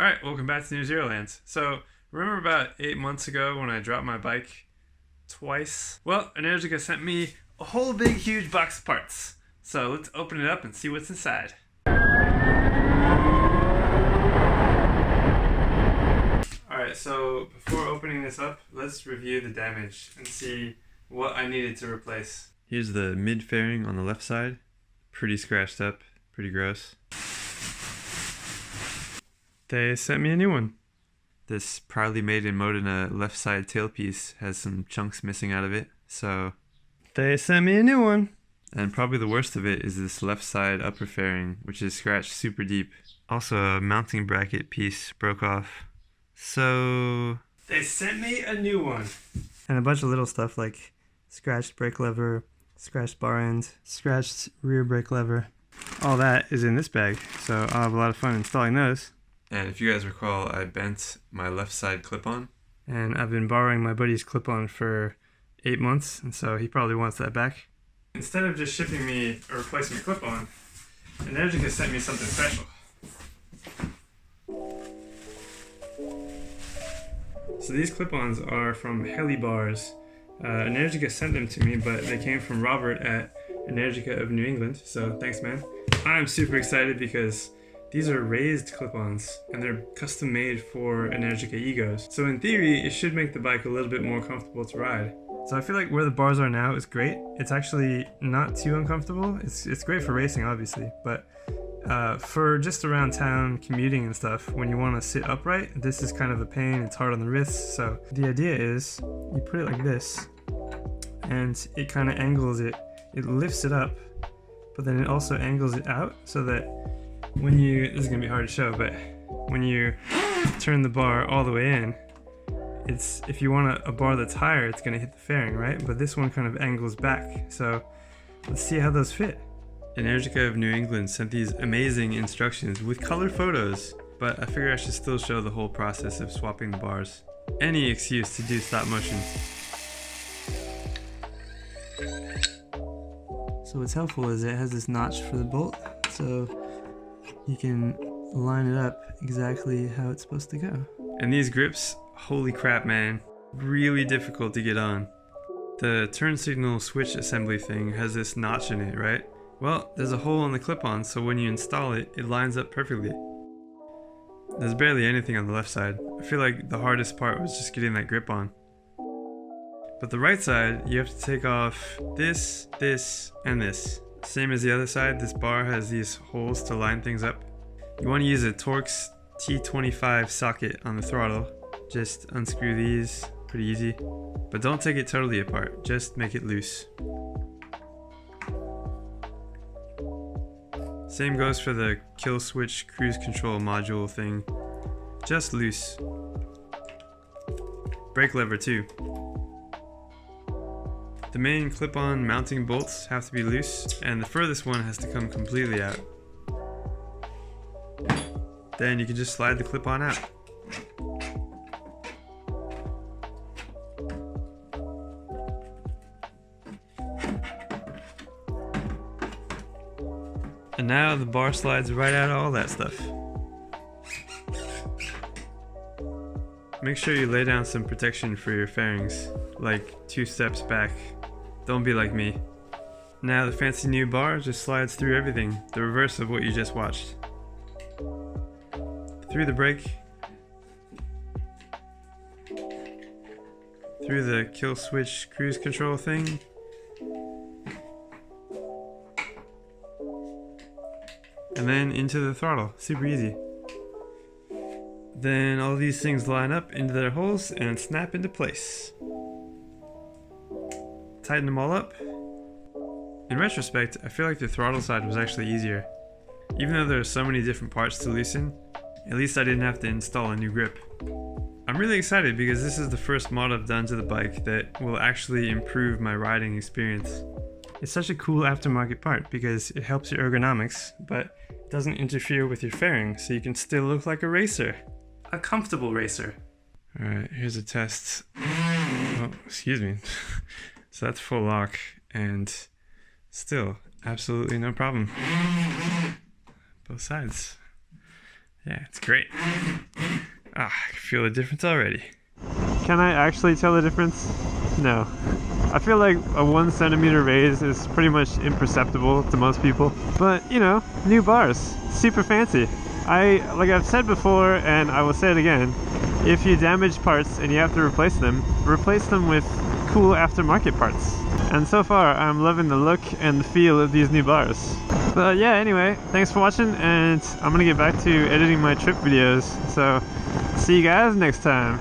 Alright, welcome back to NewZeroland. So, remember about 8 months ago when I dropped my bike twice? Well, Energica sent me a whole big huge box of parts. So let's open it up and see what's inside. Alright, so before opening this up, let's review the damage and see what I needed to replace. Here's the mid fairing on the left side. Pretty scratched up, pretty gross. They sent me a new one. This proudly made in Modena left side tailpiece has some chunks missing out of it, so they sent me a new one. And probably the worst of it is this left side upper fairing, which is scratched super deep. Also a mounting bracket piece broke off. So they sent me a new one. And a bunch of little stuff like scratched brake lever, scratched bar end, scratched rear brake lever. All that is in this bag, so I'll have a lot of fun installing those. And if you guys recall, I bent my left side clip-on. And I've been borrowing my buddy's clip-on for 8 months, and so he probably wants that back. Instead of just shipping me a replacement clip-on, Energica sent me something special. So these clip-ons are from Heli Bars. Energica sent them to me, but they came from Robert at Energica of New England, so thanks man. I'm super excited because these are raised clip-ons, and they're custom made for Energica Egos. So in theory, it should make the bike a little bit more comfortable to ride. So I feel like where the bars are now is great. It's actually not too uncomfortable. It's great for racing, obviously, but for just around town commuting and stuff, when you want to sit upright, this is kind of a pain. It's hard on the wrists. So the idea is you put it like this, and it kind of angles it. It lifts it up, but then it also angles it out so that when you, this is gonna be hard to show, but when you turn the bar all the way in, it's, if you want a bar that's higher, it's gonna hit the fairing, right? But this one kind of angles back. So let's see how those fit. Energica of New England sent these amazing instructions with color photos, but I figure I should still show the whole process of swapping the bars. Any excuse to do stop motion. So what's helpful is it has this notch for the bolt, so you can line it up exactly how it's supposed to go. And these grips, holy crap man, really difficult to get on. The turn signal switch assembly thing has this notch in it, right? Well, there's a hole in the clip-on, so when you install it, it lines up perfectly. There's barely anything on the left side. I feel like the hardest part was just getting that grip on. But the right side, you have to take off this, this, and this. Same as the other side, this bar has these holes to line things up. You want to use a Torx T25 socket on the throttle. Just unscrew these, pretty easy. But don't take it totally apart, just make it loose. Same goes for the kill switch cruise control module thing. Just loose. Brake lever too. The main clip-on mounting bolts have to be loose, and the furthest one has to come completely out. Then you can just slide the clip-on out. And now the bar slides right out of all that stuff. Make sure you lay down some protection for your fairings, like 2 steps back. Don't be like me. Now the fancy new bar just slides through everything, the reverse of what you just watched. Through the brake, through the kill switch cruise control thing, and then into the throttle. Super easy. Then all these things line up into their holes and snap into place. Tighten them all up. In retrospect, I feel like the throttle side was actually easier. Even though there are so many different parts to loosen, at least I didn't have to install a new grip. I'm really excited because this is the first mod I've done to the bike that will actually improve my riding experience. It's such a cool aftermarket part because it helps your ergonomics, but it doesn't interfere with your fairing, so you can still look like a racer. A comfortable racer. Alright, here's a test. Oh, excuse me. So that's full lock, and still, absolutely no problem. Both sides. Yeah, it's great. Ah, I can feel the difference already. Can I actually tell the difference? No. I feel like a 1 centimeter raise is pretty much imperceptible to most people. But, you know, new bars. Super fancy. Like I've said before, and I will say it again, if you damage parts and you have to replace them with cool aftermarket parts. And so far, I'm loving the look and the feel of these new bars. But yeah, anyway, thanks for watching, and I'm gonna get back to editing my trip videos. So, see you guys next time.